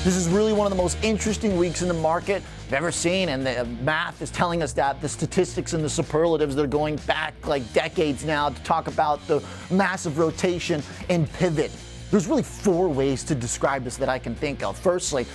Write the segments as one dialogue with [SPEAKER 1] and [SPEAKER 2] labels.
[SPEAKER 1] This is really one of the most interesting weeks in the market I've ever seen, and the math is telling us that. The statistics and the superlatives, they're going back like decades now to talk about the massive rotation and pivot. There's really four ways to describe this that I can think of. Firstly,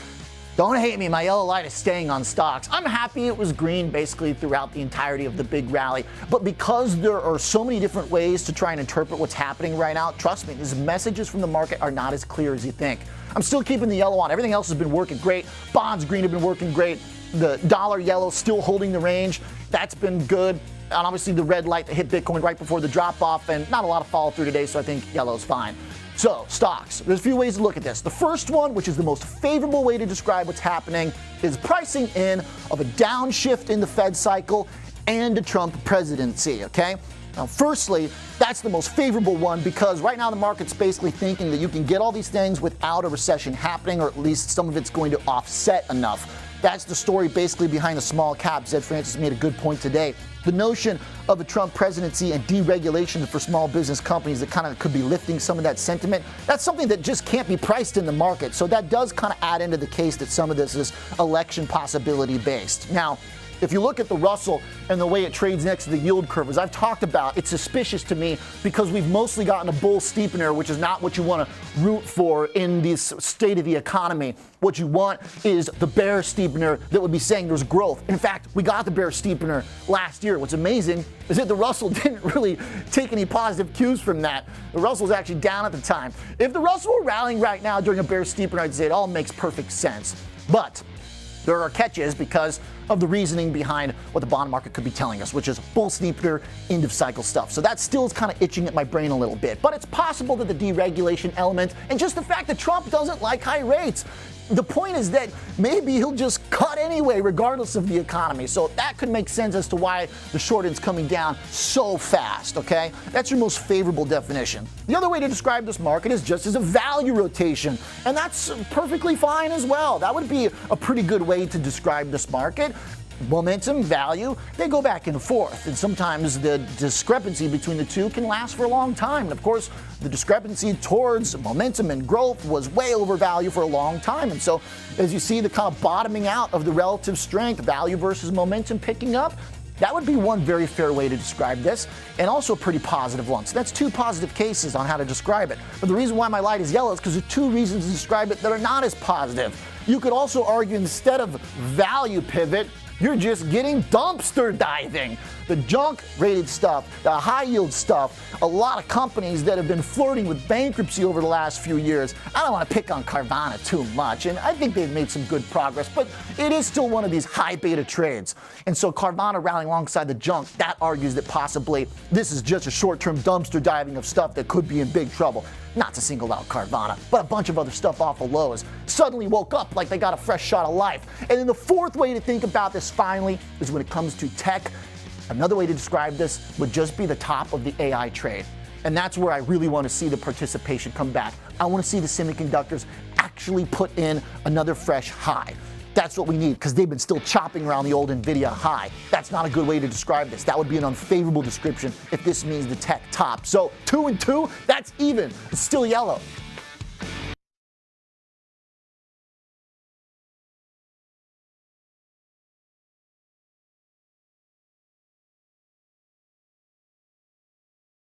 [SPEAKER 1] don't hate me, my yellow light is staying on stocks. I'm happy it was green basically throughout the entirety of the big rally. But because there are so many different ways to try and interpret what's happening right now, trust me, these messages from the market are not as clear as you think. I'm still keeping the yellow on. Everything else has been working great. Bonds green have been working great. The dollar yellow still holding the range. That's been good. And obviously the red light that hit Bitcoin right before the drop off, and not a lot of follow through today, so I think yellow's fine. So, stocks. There's a few ways to look at this. The first one, which is the most favorable way to describe what's happening, is pricing in of a downshift in the Fed cycle and a Trump presidency, okay? Now, firstly, that's the most favorable one because right now the market's basically thinking that you can get all these things without a recession happening, or at least some of it's going to offset enough. That's the story basically behind the small cap. Zed Francis made a good point today. The notion of a Trump presidency and deregulation for small business companies that kind of could be lifting some of that sentiment, that's something that just can't be priced in the market. So that does kind of add into the case that some of this is election possibility based. Now, if you look at the Russell and the way it trades next to the yield curve, as I've talked about, it's suspicious to me because we've mostly gotten a bull steepener, which is not what you want to root for in this state of the economy. What you want is the bear steepener that would be saying there's growth. In fact, we got the bear steepener last year. What's amazing is that the Russell didn't really take any positive cues from that. The Russell was actually down at the time. If the Russell were rallying right now during a bear steepener, I'd say it all makes perfect sense. But there are catches because of the reasoning behind what the bond market could be telling us, which is bull steepener, end of cycle stuff. So that still is kind of itching at my brain a little bit. But it's possible that the deregulation element and just the fact that Trump doesn't like high rates. The point is that maybe he'll just cut anyway, regardless of the economy. So that could make sense as to why the short end's coming down so fast, okay? That's your most favorable definition. The other way to describe this market is just as a value rotation, and that's perfectly fine as well. That would be a pretty good way to describe this market. Momentum, value, they go back and forth, and sometimes the discrepancy between the two can last for a long time. And of course, the discrepancy towards momentum and growth was way over value for a long time. And so as you see the kind of bottoming out of the relative strength, value versus momentum picking up, that would be one very fair way to describe this, and also a pretty positive one. So that's two positive cases on how to describe it. But the reason why my light is yellow is because there are two reasons to describe it that are not as positive. You could also argue instead of value pivot, you're just getting dumpster diving. The junk rated stuff, the high yield stuff, a lot of companies that have been flirting with bankruptcy over the last few years. I don't want to pick on Carvana too much, and I think they've made some good progress, but it is still one of these high beta trades. And so Carvana rallying alongside the junk, that argues that possibly this is just a short-term dumpster diving of stuff that could be in big trouble. Not to single out Carvana, but a bunch of other stuff off of lows suddenly woke up like they got a fresh shot of life. And then the fourth way to think about this finally is when it comes to tech. Another way to describe this would just be the top of the AI trade. And that's where I really want to see the participation come back. I want to see the semiconductors actually put in another fresh high. That's what we need because they've been still chopping around the old NVIDIA high. That's not a good way to describe this. That would be an unfavorable description if this means the tech top. So 2 and 2, that's even. It's still yellow.